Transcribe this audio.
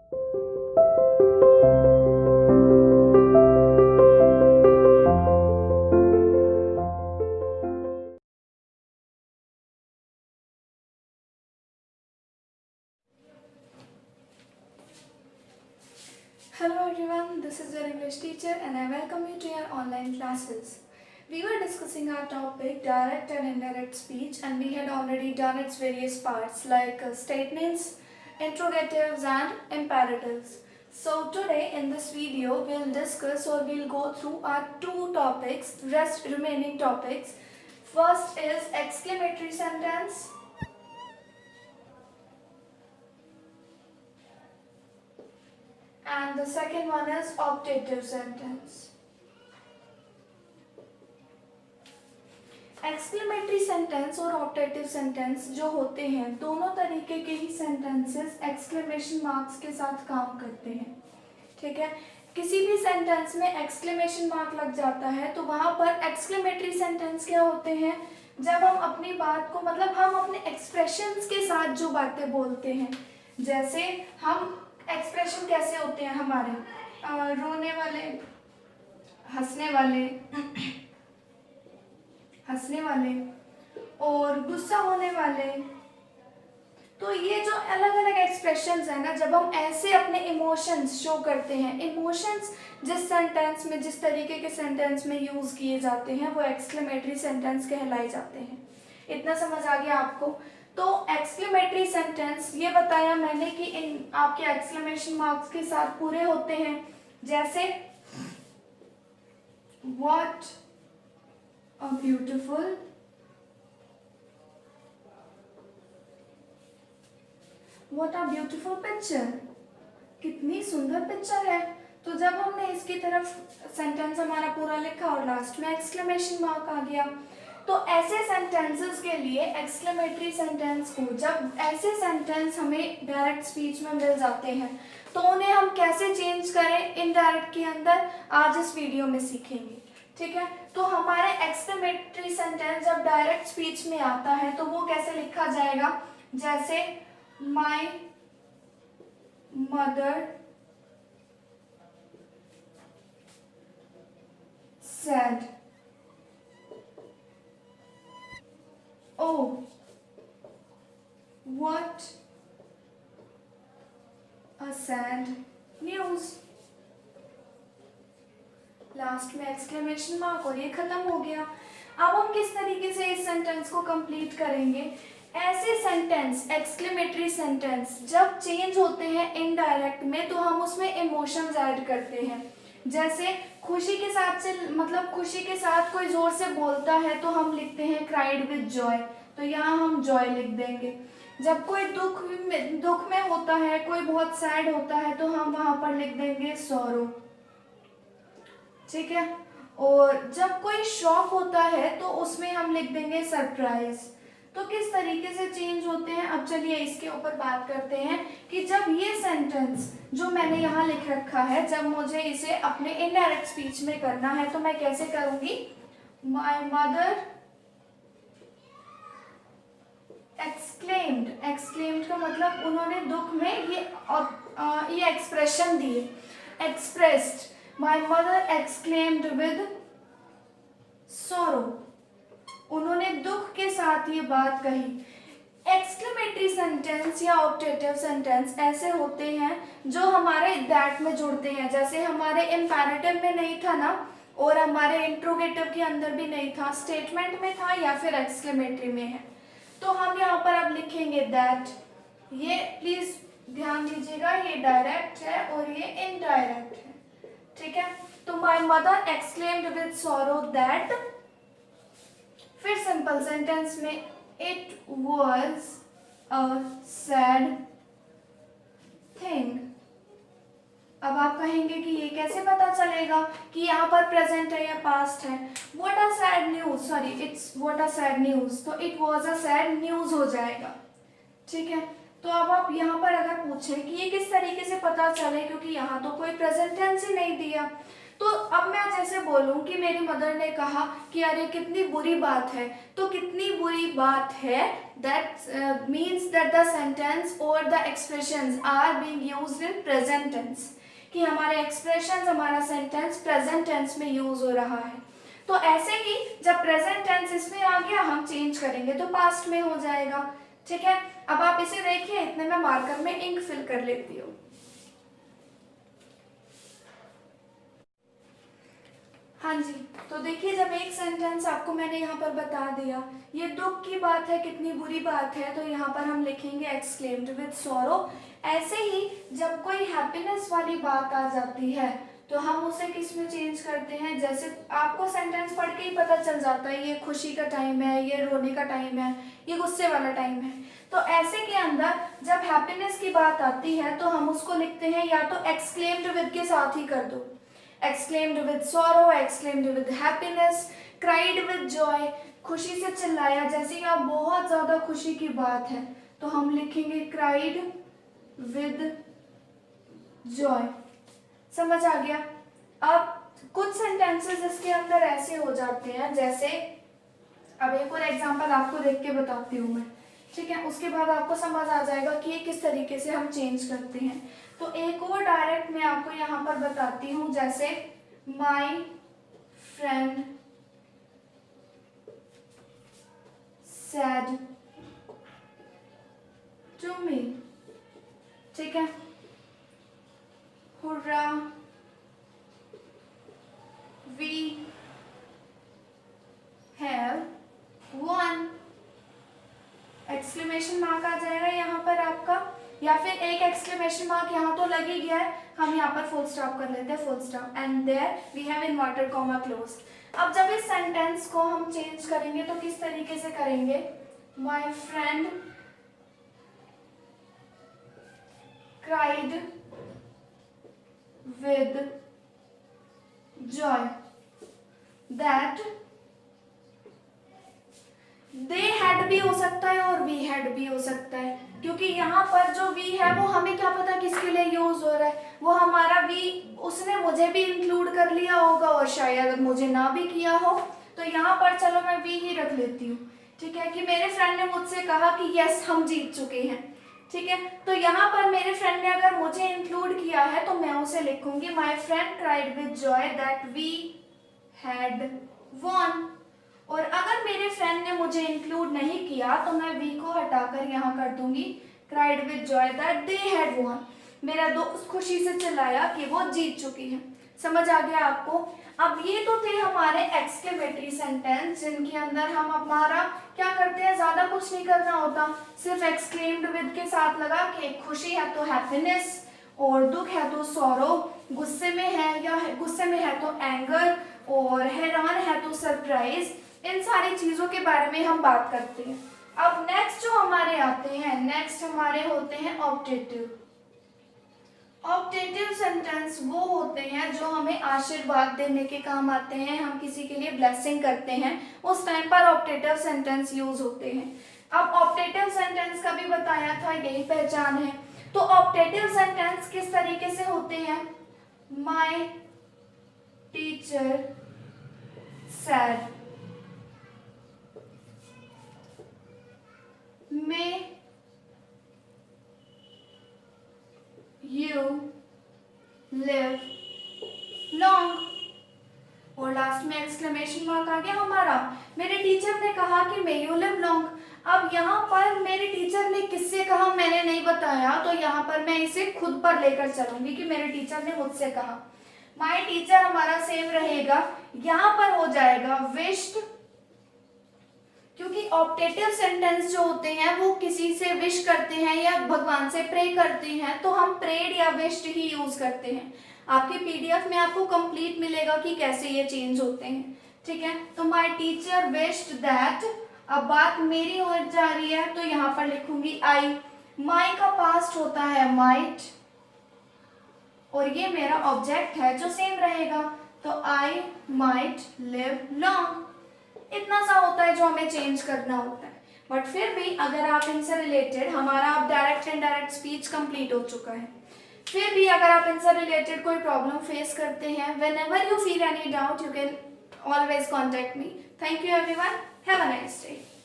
Hello everyone, this is your English teacher and I welcome you to your online classes. We were discussing our topic direct and indirect speech and we had already done its various parts like statements, interrogatives and imperatives. So today in this video we'll discuss or we'll go through our two topics, remaining topics. First is exclamatory sentence. And the second one is optative sentence. Exclamatory sentence और optative sentence जो होते हैं दोनों तरीके के ही sentences exclamation marks के साथ काम करते हैं। ठीक है, किसी भी सेंटेंस में एक्सक्लेमेशन मार्क लग जाता है तो वहां पर एक्सक्लेमेटरी सेंटेंस क्या होते हैं, जब हम अपनी बात को मतलब हम अपने एक्सप्रेशंस के साथ जो बातें बोलते हैं। जैसे हम एक्सप्रेशन कैसे होते हैं हमारे, रोने वाले, हंसने वाले और गुस्सा होने वाले। तो ये जो अलग अलग एक्सप्रेशंस है ना, जब हम ऐसे अपने इमोशंस शो करते हैं, इमोशंस जिस सेंटेंस में जिस तरीके के सेंटेंस में यूज किए जाते हैं वो एक्सक्लेमेटरी सेंटेंस कहलाए जाते हैं। इतना समझ आ गया आपको? तो एक्सक्लेमेटरी सेंटेंस ये बताया मैंने कि इन आपके एक्सक्लेमेशन मार्क्स के साथ पूरे होते हैं। जैसे what a beautiful, what a beautiful picture, कितनी सुंदर पिक्चर है। तो जब हमने इसकी तरफ सेंटेंस हमारा पूरा लिखा और लास्ट में एक्सक्लेमेशन मार्क आ गया, तो ऐसे सेंटेंसेस के लिए एक्सक्लेमेटरी सेंटेंस को, जब ऐसे सेंटेंस हमें डायरेक्ट स्पीच में मिल जाते हैं तो उन्हें हम कैसे चेंज करें इनडायरेक्ट के अंदर, आज इस वीडियो में सीखेंगे। ठीक है, तो हमारे एक्सक्लेमेटरी सेंटेंस जब डायरेक्ट स्पीच में आता है तो वो कैसे लिखा जाएगा, जैसे my mother said, oh, what a sad news। Last में एक्सक्लेमेशन मार्क और ये खत्म हो गया। अब हम किस तरीके से इस सेंटेंस को कंप्लीट करेंगे। ऐसे सेंटेंस एक्सक्लेमेटरी सेंटेंस जब चेंज होते हैं इनडायरेक्ट में तो हम उसमें इमोशंस ऐड करते हैं। जैसे खुशी के साथ से मतलब खुशी के साथ कोई जोर से बोलता है तो हम लिखते हैं क्राइड विद जॉय, तो यहाँ हम जॉय लिख देंगे। जब कोई दुख में होता है, कोई बहुत सैड होता है तो हम वहां पर लिख देंगे सॉरो। ठीक है, और जब कोई शॉक होता है तो उसमें हम लिख देंगे सरप्राइज। तो किस तरीके से चेंज होते हैं, अब चलिए इसके ऊपर बात करते हैं कि जब ये सेंटेंस जो मैंने यहाँ लिख रखा है, जब मुझे इसे अपने इनडायरेक्ट स्पीच में करना है तो मैं कैसे करूंगी। माय मदर एक्सक्लेम्ड, एक्सक्लेम्ड का मतलब उन्होंने दुख में ये एक्सप्रेशन दिए, expressed. My mother exclaimed with sorrow, उन्होंने दुख के साथ ये बात कही। एक्सक्लेमेटरी सेंटेंस या ऑप्टेटिव सेंटेंस ऐसे होते हैं जो हमारे दैट में जुड़ते हैं। जैसे हमारे इम्पेरेटिव में नहीं था ना, और हमारे इंट्रोगेटिव के अंदर भी नहीं था, स्टेटमेंट में था या फिर एक्सक्लेमेटरी में है। तो हम यहाँ पर अब लिखेंगे दैट। ये प्लीज ध्यान दीजिएगा, ये डायरेक्ट है और ये इनडायरेक्ट है। ठीक है, तो my mother exclaimed with sorrow that, फिर सिंपल सेंटेंस में it was a sad thing. अब आप कहेंगे कि ये कैसे पता चलेगा कि यहाँ पर प्रेजेंट है या पास्ट है। What a sad news, sorry it's what a sad news, तो it was a sad news हो जाएगा। ठीक है, तो अब आप यहाँ पर अगर पूछें कि ये किस तरीके से पता चले, क्योंकि यहाँ तो कोई प्रेजेंट टेंस ही नहीं दिया, तो अब मैं जैसे बोलूं कि मेरी मदर ने कहा कि अरे कितनी बुरी बात है, तो कितनी बुरी बात है, that means that the sentence और the expressions are being used in present tense, कि हमारे एक्सप्रेशंस, हमारा सेंटेंस प्रेजेंट टेंस में यूज हो रहा है। तो ऐसे ही जब प्रेजेंट टेंस इसमें आ गया हम चेंज करेंगे तो पास्ट में हो जाएगा। ठीक है, अब आप इसे देखिए, इतने में मार्कर में इंक फिल कर लेती हूँ। हाँ जी, तो देखिए जब एक सेंटेंस आपको मैंने यहाँ पर बता दिया, ये दुख की बात है, कितनी बुरी बात है, तो यहाँ पर हम लिखेंगे एक्सक्लेम्ड विद सॉरो। ऐसे ही जब कोई हैप्पीनेस वाली बात आ जाती है तो हम उसे किस में चेंज करते हैं, जैसे आपको सेंटेंस पढ़ के ही पता चल जाता है ये खुशी का टाइम है, ये रोने का टाइम है, ये गुस्से वाला टाइम है। तो ऐसे के अंदर जब हैप्पीनेस की बात आती है तो हम उसको लिखते हैं या तो एक्सक्लेम्ड विद के साथ ही कर दो, exclaimed with sorrow, exclaimed with happiness, cried with joy, खुशी से चिल्लाया, जैसे कि आप बहुत ज्यादा खुशी की बात है तो हम लिखेंगे cried with joy। समझ आ गया। अब कुछ सेंटेंसेस इसके अंदर ऐसे हो जाते हैं, जैसे अब एक और एग्जांपल आपको देख के बताती हूँ मैं, ठीक है, उसके बाद आपको समझ आ जाएगा कि ये किस तरीके से हम चेंज करते हैं। तो एक और डायरेक्ट मैं आपको यहाँ पर बताती हूँ, जैसे my friend said to me, ठीक है, hurrah we have won, exclamation mark आ जाएगा यहाँ पर आपका, या फिर एक एक्सक्लेमेशन मार्क यहाँ तो लग ही गया है, हम यहाँ पर फुल स्टॉप कर लेते हैं, full stop, and there we have inverted comma close. अब जब इस सेंटेंस को हम चेंज करेंगे तो किस तरीके से करेंगे, माई friend cried with joy that, they had भी हो सकता है और वी हैड भी हो सकता है, क्योंकि यहाँ पर जो वी है वो हमें क्या पता किसके लिए यूज हो रहा है, वो हमारा वी उसने मुझे भी इंक्लूड कर लिया होगा और शायद मुझे ना भी किया हो, तो यहाँ पर चलो मैं वी ही रख लेती हूँ। ठीक है, कि मेरे फ्रेंड ने मुझसे कहा कि यस हम जीत चुके हैं। ठीक है, तो यहाँ पर मेरे फ्रेंड ने अगर मुझे इंक्लूड किया है तो मैं उसे लिखूंगी my friend cried with joy that we had won. और अगर मेरे फ्रेंड ने मुझे इंक्लूड नहीं किया तो मैं वी को हटाकर यहाँ कर दूंगी cried with joy that they had won, मेरा दोस्त खुशी से चिल्लाया कि वो जीत चुकी है। समझ आ गया आपको। अब ये तो थे हमारे एक्सक्लेमेटरी सेंटेंस, जिनके अंदर हम हमारा क्या करते हैं, ज्यादा कुछ नहीं करना होता, सिर्फ एक्सक्लेम्ड विद के साथ लगा के, खुशी है तो हैप्पीनेस और दुख है तो सॉरो, गुस्से में है या गुस्से में है तो एंगर और हैरान है तो सरप्राइज, इन सारी चीजों के बारे में हम बात करते हैं। अब नेक्स्ट जो हमारे आते हैं, नेक्स्ट हमारे होते हैं ऑप्टेटिव। ऑप्टेटिव सेंटेंस वो होते हैं जो हमें आशीर्वाद देने के काम आते हैं, हम किसी के लिए ब्लेसिंग करते हैं, उस टाइम पर ऑप्टेटिव सेंटेंस यूज होते हैं। अब ऑप्टेटिव सेंटेंस का भी बताया था, यही पहचान है। तो ऑप्टेटिव सेंटेंस किस तरीके से होते हैं, my teacher said, may you live long, और लास्ट में एक्सक्लेमेशन मार्क आ गया हमारा, मेरे टीचर ने कहा कि may you live long। अब यहाँ पर मेरे टीचर ने किससे कहा मैंने नहीं बताया, तो यहाँ पर मैं इसे खुद पर लेकर चलूंगी कि मेरे टीचर ने मुझसे कहा। माय टीचर हमारा सेम रहेगा, यहाँ पर हो जाएगा विश्ड, क्योंकि ऑप्टेटिव सेंटेंस जो होते हैं वो किसी से विश करते हैं या भगवान से प्रे करते हैं, तो हम प्रेड या विश्ड ही यूज करते हैं। आपके पीडीएफ में आपको कंप्लीट मिलेगा कि कैसे ये चेंज होते हैं। ठीक है, तो माय टीचर विश्ड दैट, अब बात मेरी हो जा रही है तो यहाँ पर लिखूंगी आई, माई का पास्ट होता है माइट और ये मेरा ऑब्जेक्ट है जो सेम रहेगा, तो आई माइट लिव लॉन्ग। इतना सा होता है जो हमें चेंज करना होता है, बट फिर भी अगर आप इनसे रिलेटेड, हमारा अब direct and direct speech complete हो चुका है। फिर भी अगर आप इनसे रिलेटेड कोई प्रॉब्लम फेस करते हैं, whenever you feel any doubt, you can always contact me. Thank you everyone. Have a nice day.